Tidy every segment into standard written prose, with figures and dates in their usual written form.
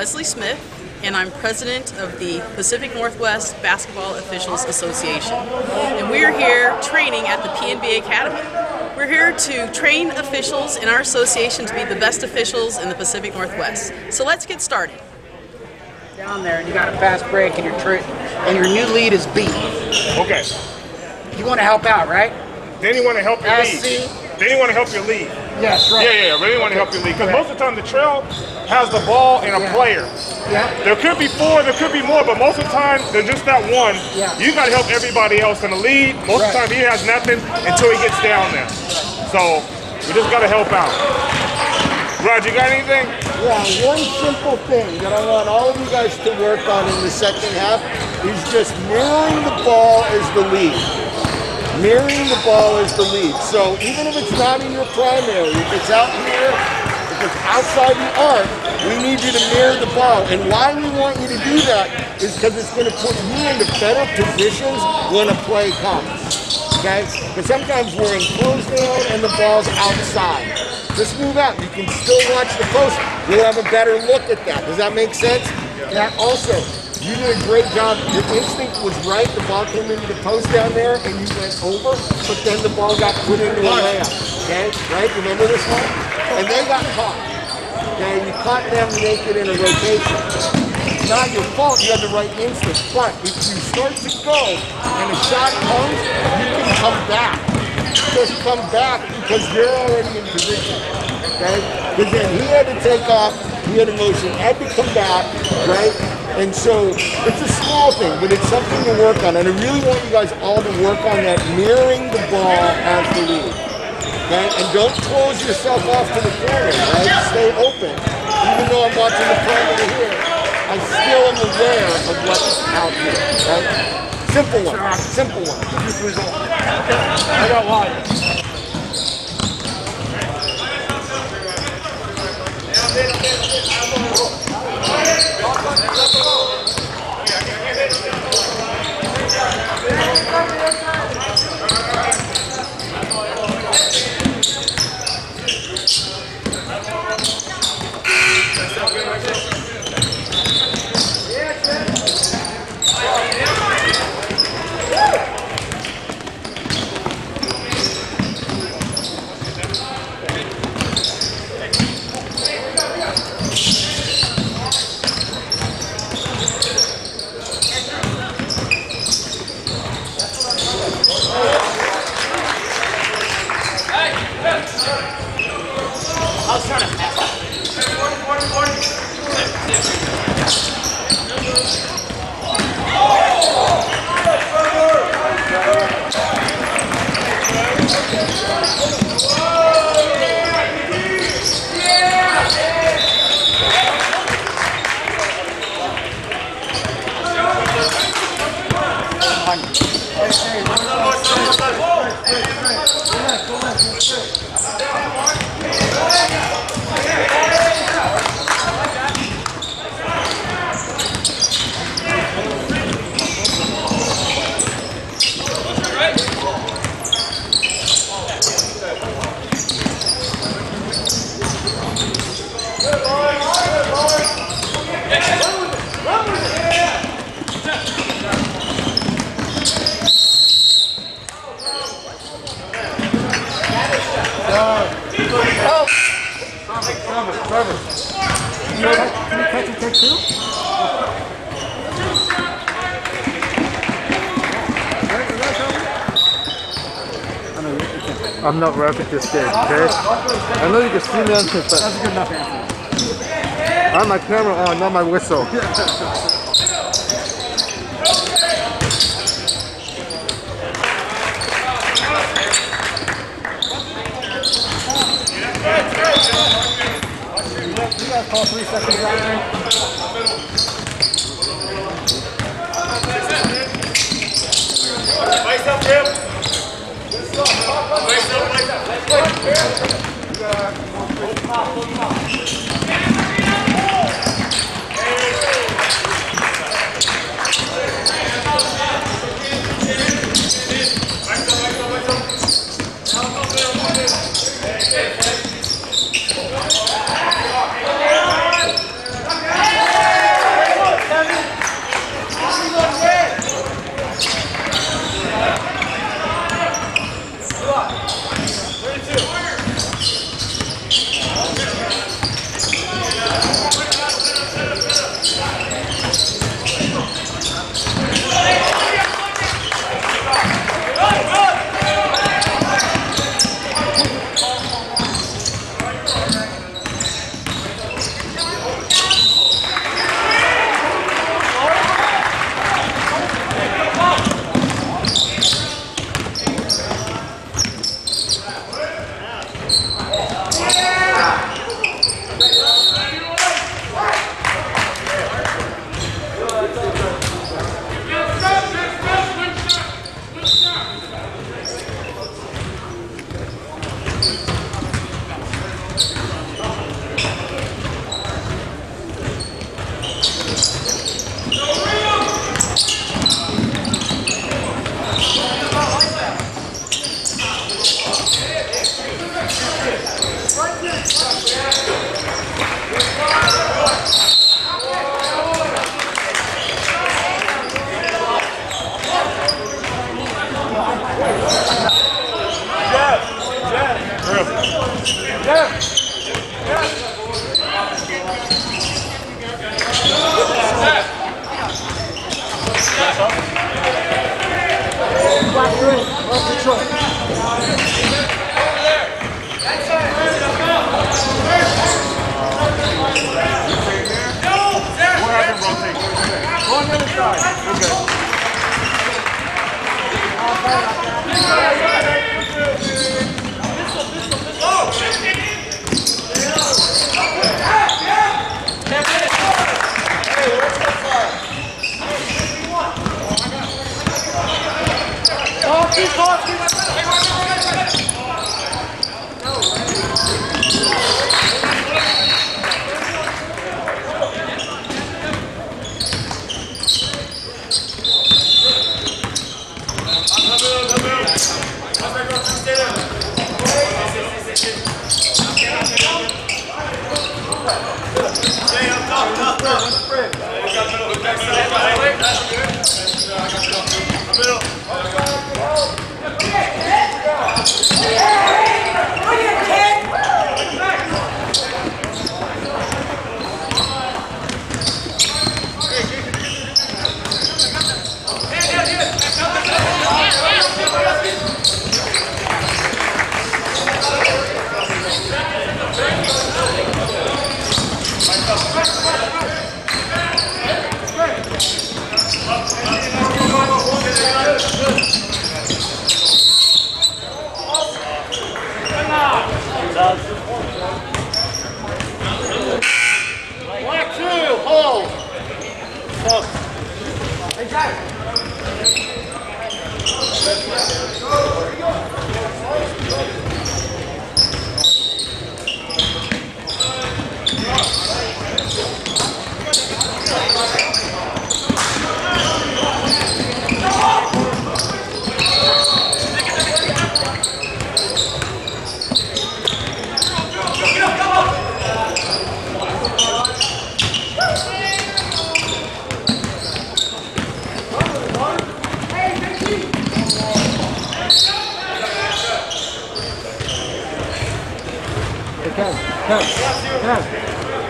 Leslie Smith, and I'm president of the Pacific Northwest Basketball Officials Association. And we're here training at the PNBOA Academy. We're here to train officials in our association to be the best officials in the Pacific Northwest. So let's get started. Down there, and you got a fast break, and your new lead is B. Okay. You want to help out, right? Then you want to help your lead. SC. Then you want to help your lead. Yes, right. Yeah, really want to help your lead. Because most of the time the trail has the ball and a player. Yeah. There could be four, there could be more, but most of the time there's just that one. Yeah. You got to help everybody else in the lead. Most of the time he has nothing until he gets down there. So we just got to help out. Rod, you got anything? Yeah, one simple thing that I want all of you guys to work on in the second half is just mirroring the ball as the lead. Mirroring the ball as the lead. So even if it's not in your primary, if it's out here, if it's outside the arc, we need you to mirror the ball. And why we want you to do that is because it's going to put you into better positions when a play comes. Okay? Because sometimes we're in closed down and the ball's outside. Just move out. You can still watch the post. You'll have a better look at that. Does that make sense? Yeah. Also, you did a great job. Your instinct was right. The ball came into the post down there and you went over, but then the ball got put into a layup. Okay? Right? Remember this one? And they got caught. Okay? You caught them naked in a rotation. It's not your fault. You had the right instinct. But if you start to go and a shot comes, you can come back. Just come back because you're already in position. Okay? Because then he had to take off. He had a motion. Had to come back. Right? And so it's a small thing, but it's something to work on. And I really want you guys all to work on that, mirroring the ball as the lead. Okay? And don't close yourself off to the corner, right? Stay open. Even though I'm watching the perimeter here, I still am aware of what's out here, right? Simple one. Simple one. I got one. I'm not rapping this game, okay? I know you can see me on this, but That's a good enough answer. I have my camera on, not my whistle. You guys call 3 seconds out there. Black three, well control. Go on the other side. Okay. Black two, hold.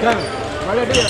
Kevin, right idea.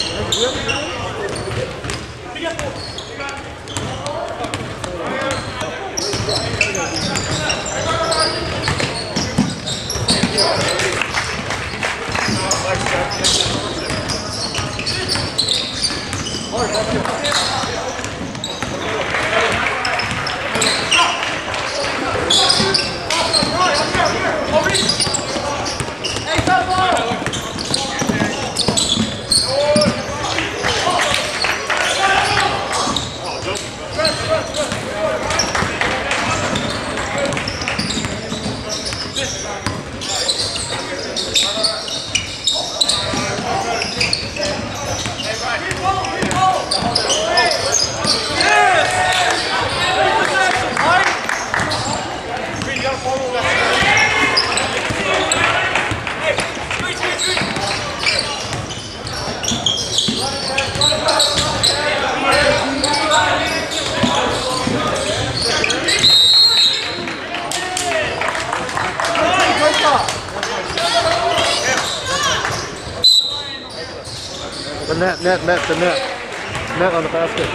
The net on the basket.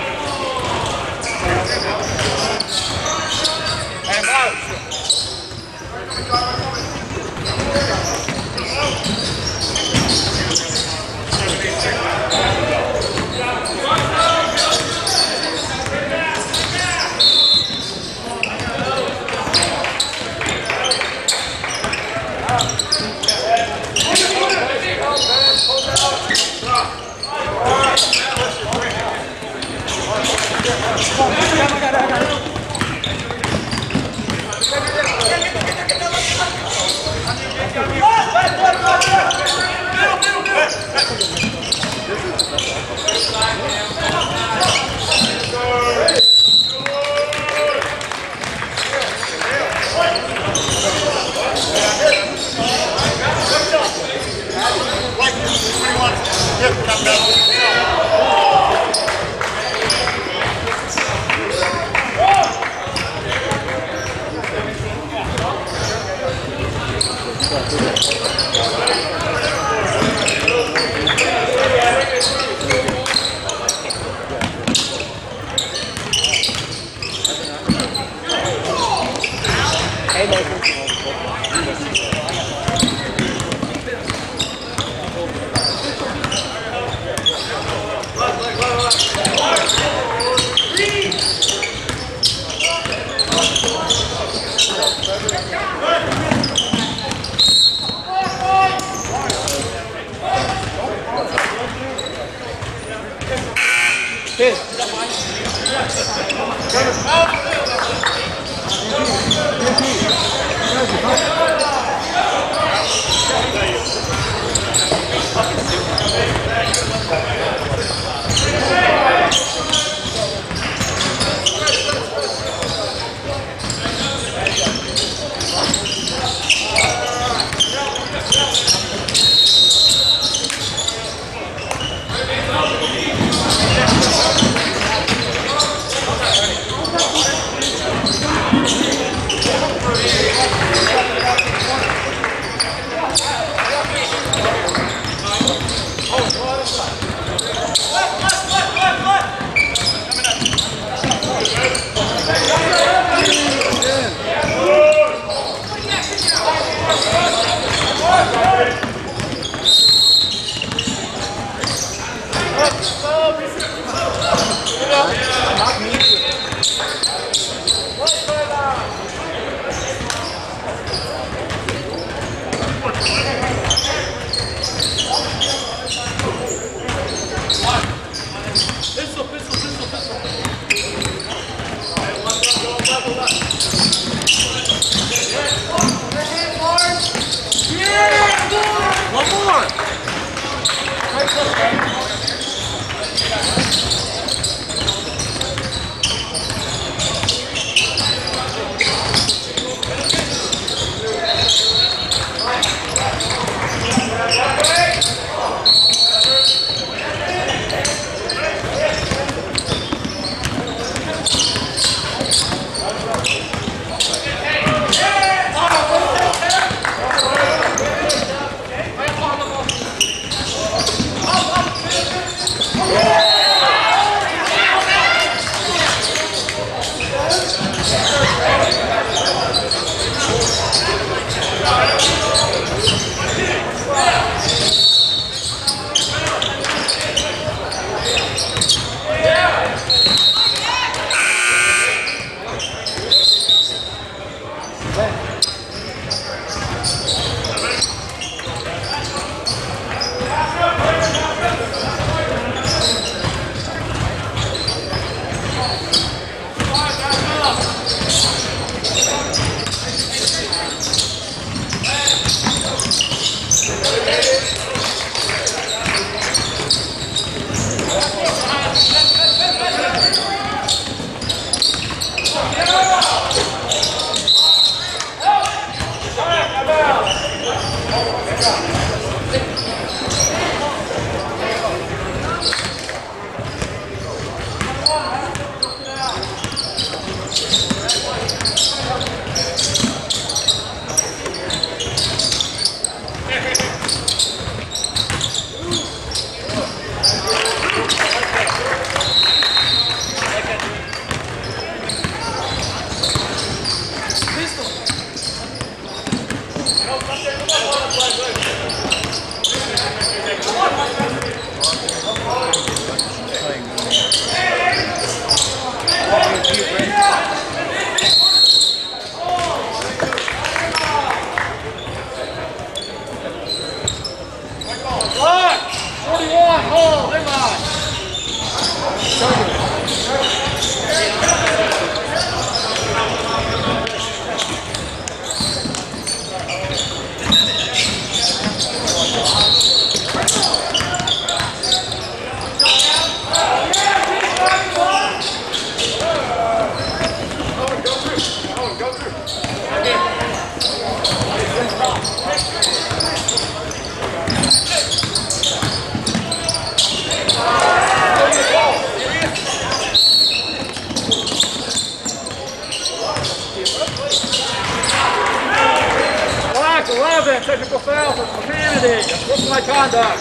11, technical foul for profanity. Sportsmanlike conduct.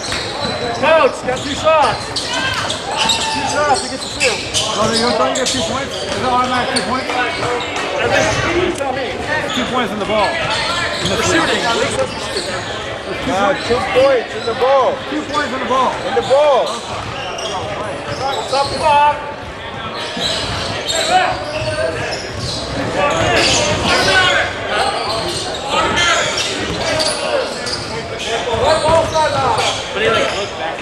Coach, got 2 shots. 2 shots to get the field. So you don't get 2 points? Is that automatic 2 points? You tell me. 2 points in the ball. We're shooting. 2 points in the ball. 2 points in the ball. In the ball. Stop the clock. But he like looked back.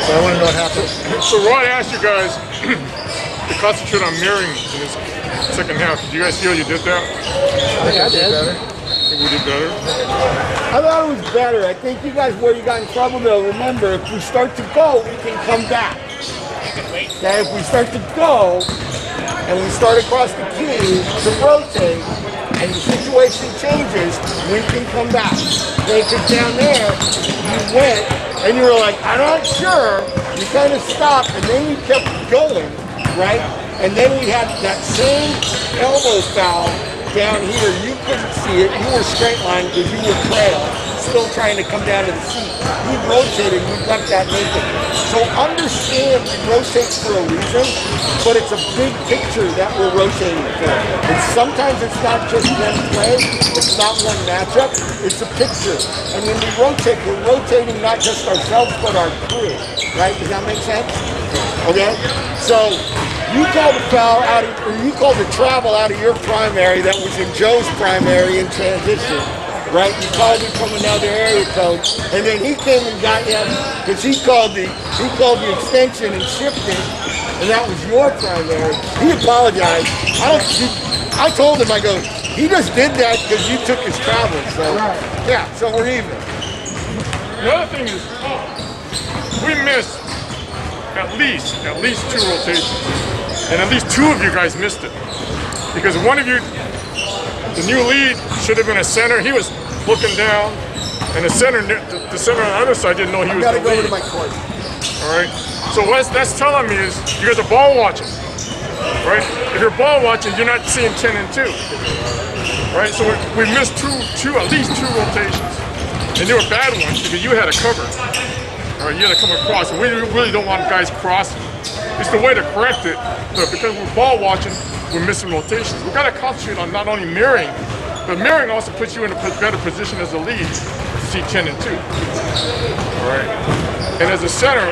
So I want to know what happened. So Rod asked you guys to concentrate on mirroring in this second half. Did you guys feel you did that? I did. Think we did better? I thought it was better. I think you guys, where you got in trouble though, remember, if we start to go, we can come back. Okay, if we start to go, and we start across the key to rotate, and the situation changes, we can come back. Okay, because down there, you went, and you were like, I'm not sure. You kind of stopped, and then you kept going, right? And then we had that same elbow foul down here. You couldn't see it. You were straight line because you were trail, still trying to come down to the seat. We rotated. We left that naked. So understand we rotate for a reason, but it's a big picture that we're rotating for. And sometimes it's not just one play. It's not one matchup. It's a picture. And when we rotate, we're rotating not just ourselves, but our crew. Right? Does that make sense? Okay? So you called the foul out of, or you called the travel out of your primary that was in Joe's primary in transition. Right? You called him from another area code, and then he came and got you because he called the extension and shifted, and that was your primary. He apologized. I told him, I go, he just did that because you took his travel. So yeah, so we're even. The other thing is, we missed at least 2 rotations, and at least 2 of you guys missed it because one of you, the new lead, should have been a center. He was looking down, and the center on the other side didn't know he was the lead. I gotta go to my court. All right. So what that's telling me is you guys are ball watching, right? If you're ball watching, you're not seeing 10 and 2, right? So we missed at least 2 rotations, and they were bad ones because you had a cover. All right, you had to come across, and we really don't want guys crossing. It's the way to correct it, but because we're ball watching, we're missing rotations. We got to concentrate on not only mirroring, but mirroring also puts you in a better position as a lead to see 10 and 2. All right, and as a center,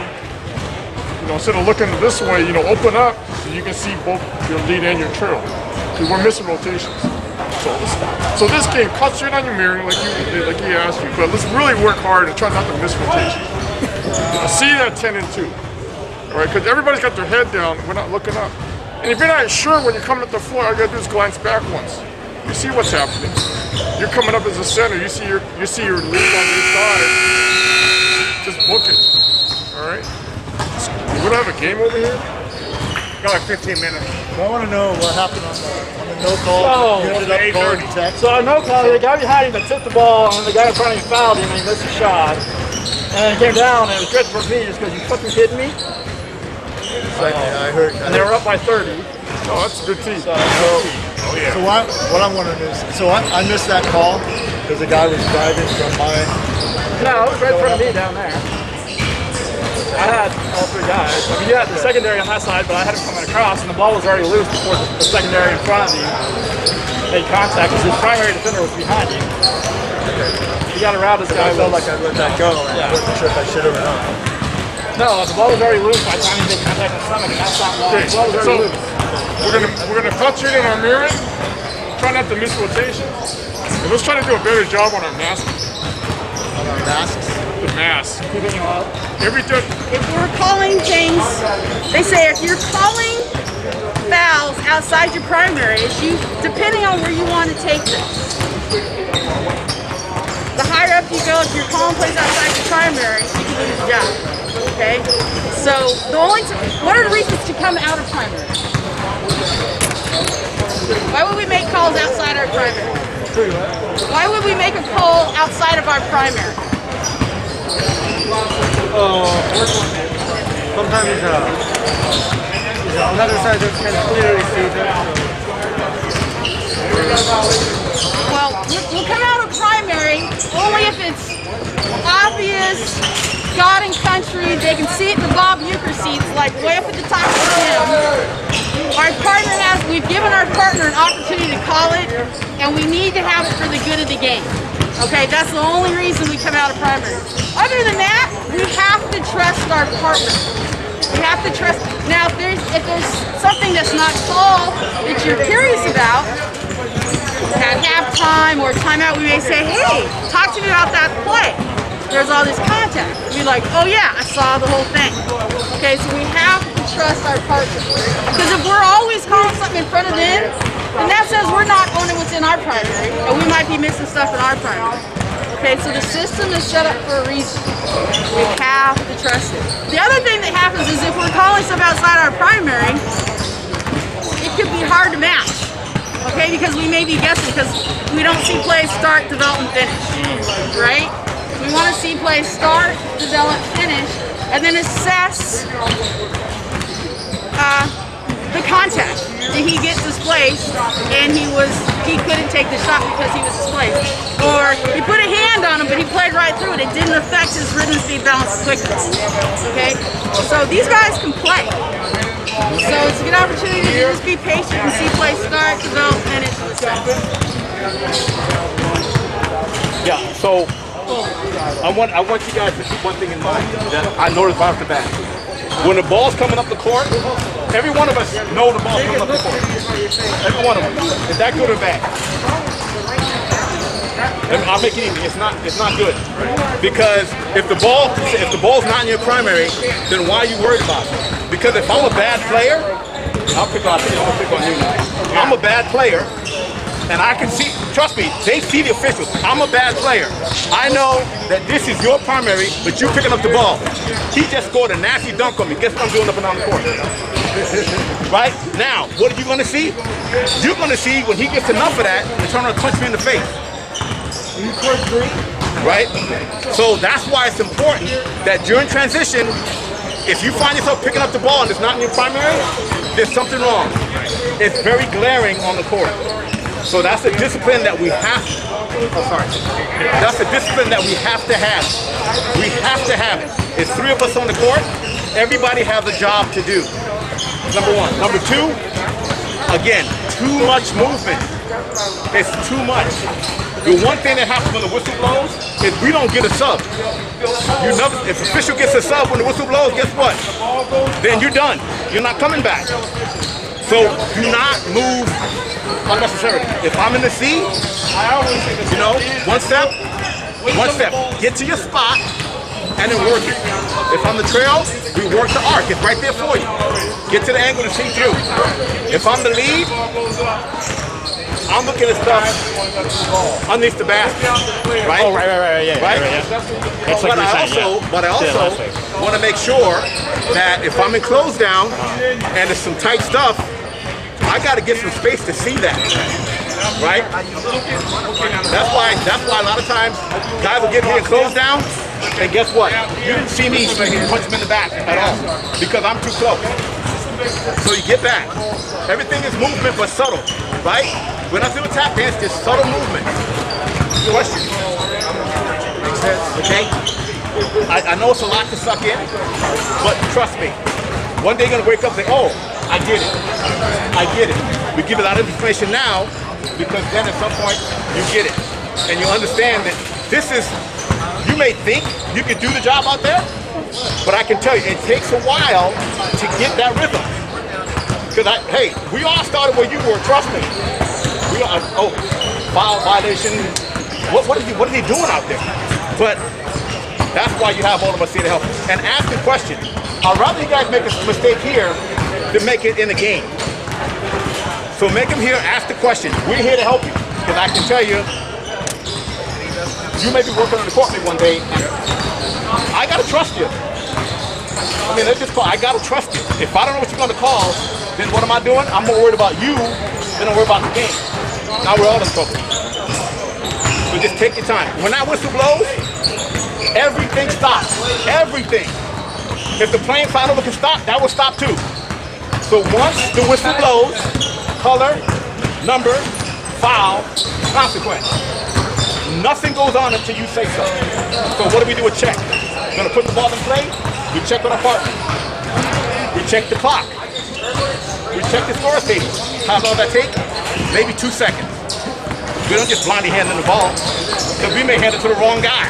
instead of looking this way, open up so you can see both your lead and your trail. Because we're missing rotations. So this game, concentrate on your mirroring like he asked you, but let's really work hard and try not to miss rotations. See that 10 and 2. All right, because everybody's got their head down. We're not looking up. And if you're not sure when you're coming up the floor, all you gotta do is glance back once. You see what's happening. You're coming up as a center. You see your lead on your side. Just book it. All right. We don't have a game over here. Got like 15 minutes. I want to know what happened on the no call. You ended up calling tech. So on no call, the guy behind him that tipped the ball, and the guy in front of him fouled him, and he missed a shot. And then it came down and it was good for me just because you fucking kidding me. I heard. And they were up by 30. Oh, that's a good team. So what I'm wondering is, so I missed that call because the guy was driving from my. No, it was right in front of me down there. I had all three guys. I mean, you had the secondary on that side, but I had him coming across, and the ball was already loose before the secondary in front of you made contact because his primary defender was behind you. You got around this guy. I felt like I let that go, and I wasn't sure if I should have or not. No, the ball was already loose by the time he made contact with the stomach, and that's not long. Okay, The ball was so already loose. we're gonna touch it in our mirroring. Try not to miss rotations. And let's try to do a better job on our masking. On our masks. The mask. Keeping him up. Every time. If we're calling things, they say if you're calling fouls outside your primaries, depending on where you want to take them. The higher up you go, if you're calling plays outside your primary, you can lose your job. Okay? So what are the reasons to come out of primary? Why would we make calls outside our primary? Why would we make a call outside of our primary? Sometimes another side that can clearly see that. Well, we'll come out of primary only if it's obvious, God and country, they can see it in the Bob Euchre seats, like way up at the top of the gym. We've given our partner an opportunity to call it, and we need to have it for the good of the game. Okay, that's the only reason we come out of primary. Other than that, we have to trust our partner. We have to trust. Now, if there's something that's not called that you're curious about, at halftime or timeout, we may say, hey, talk to me about that play. There's all this contact. We're like, oh yeah, I saw the whole thing. Okay, so we have to trust our partner. Because if we're always calling something in front of them, then that says we're not owning what's in our primary, and we might be missing stuff in our primary. Okay, so the system is set up for a reason. We have to trust it. The other thing that happens is if we're calling stuff outside our primary, it could be hard to match. Okay, because we may be guessing because we don't see plays start, develop, and finish, right? We want to see plays start, develop, finish, and then assess the contact. Did he get displaced and he couldn't take the shot because he was displaced? Or he put a hand on him but he played right through it. It didn't affect his rhythm, speed, balance, quickness. Okay? So these guys can play. So it's a good opportunity to just be patient and see plays start, develop, finish, and assess. Yeah, so I want you guys to keep one thing in mind that I noticed right off the bat. When the ball's coming up the court, every one of us know the ball's coming up the court. Every one of them. Is that good or bad? I'll make it easy. It's not good. Because if the ball's not in your primary, then why are you worried about it? Because if I'm a bad player, I'm gonna pick on you now. I'm a bad player. And I can see, trust me, they see the officials. I'm a bad player. I know that this is your primary, but you picking up the ball. He just scored a nasty dunk on me. Guess what I'm doing up and down the court? Right? Now, what are you going to see? You're going to see when he gets enough of that, and turn around and punch me in the face. Right? So that's why it's important that during transition, if you find yourself picking up the ball and it's not in your primary, there's something wrong. It's very glaring on the court. So that's a discipline that we have. That's a discipline that we have to have. We have to have it. It's three of us on the court. Everybody has a job to do. Number one. Number two, again, too much movement. It's too much. The one thing that happens when the whistle blows is we don't get a sub. If official gets a sub when the whistle blows, guess what? Then you're done. You're not coming back. So do not move unnecessarily. If I'm in the C, one step, get to your spot and then work it. If I'm the trail, we work the arc. It's right there for you. Get to the angle to see through. If I'm the lead, I'm looking at stuff underneath the basket. Right? Oh, right, yeah. It's like but I also want to make sure that if I'm in close down and there's some tight stuff, I got to get some space to see that, right? That's why a lot of times guys will get here and close down, And guess what? You didn't see me punch him in the back at all because I'm too close. So you get back. Everything is movement but subtle, right? When I do a tap dance, just subtle movement. Question. Okay? I know it's a lot to suck in, but trust me. One day you're gonna wake up and say, oh, I get it. I get it. We give it out of information now because then at some point you get it. And you understand that this is, you may think you can do the job out there, but I can tell you, it takes a while to get that rhythm. Because hey, we all started where you were, trust me. We all, oh, foul violation. What are they doing out there? But that's why you have all of us here to help. And ask the question. I'd rather you guys make a mistake here than make it in the game. So make them here, ask the question. We're here to help you. Because I can tell you, you may be working on the court one day, and I gotta trust you. I mean, let's just call, I gotta trust you. If I don't know what you're gonna call, then what am I doing? I'm more worried about you than I'm worried about the game. Now we're all in trouble. So just take your time. When that whistle blows, everything stops. Everything. If the playing final can stop, that will stop too. So once the whistle blows, color, number, foul, consequence. Nothing goes on until you say so. So what do we do with check? We're gonna put the ball in play, we check with our partner. We check the clock. We check the score table. How long does that take? Maybe 2 seconds. We don't just blindly hand in the ball, because we may hand it to the wrong guy.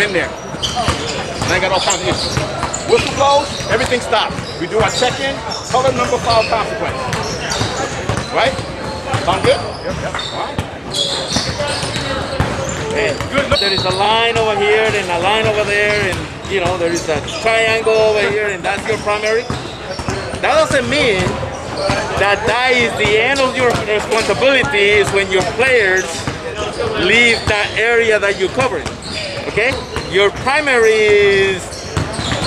Been there. I got all kinds of issues. Whistle blows, everything stops. We do our check-in, color, number, foul, consequence. Right? Sound good? Yep. All right. There is a line over here and a line over there, and you know there is a triangle over here, and that's your primary. That doesn't mean that is the end of your responsibility. Is when your players leave that area that you're covering. Okay, your primary is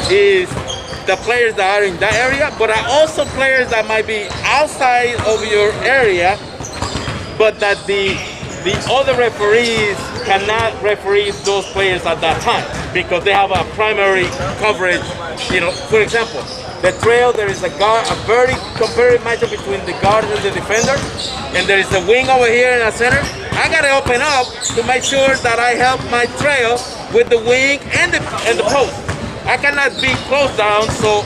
the players that are in that area, but are also players that might be outside of your area, but that the other referees cannot referee those players at that time because they have a primary coverage. You know, for example, the trail, there is a very competitive matchup between the guard and the defender, and there is a wing over here in the center. I gotta open up to make sure that I help my trail with the wing and the post. I cannot be closed down, so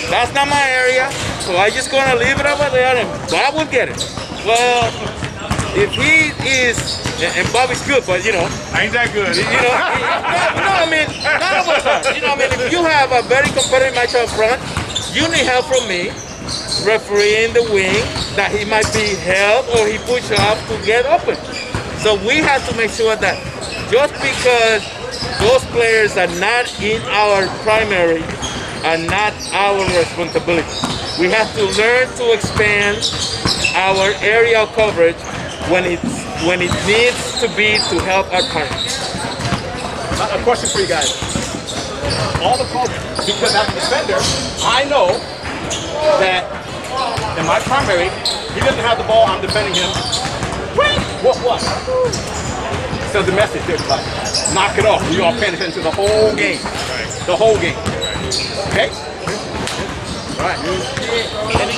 that's not my area, so I just gonna leave it over there and Bob will get it. Well, if he is, and Bob is good, but you know, I ain't that good. you know, I mean, none of us are. You know, I mean, if you have a very competitive match up front, you need help from me, refereeing the wing, that he might be held or he pushed off to get open. So we have to make sure that just because those players are not in our primary are not our responsibility. We have to learn to expand our area of coverage when it needs to be to help our partners. A question for you guys. All the calls, because as a defender, I know that in my primary, he doesn't have the ball, I'm defending him. What? So the message is like, knock it off. You all paying attention to the whole game. The whole game. Okay? All right. And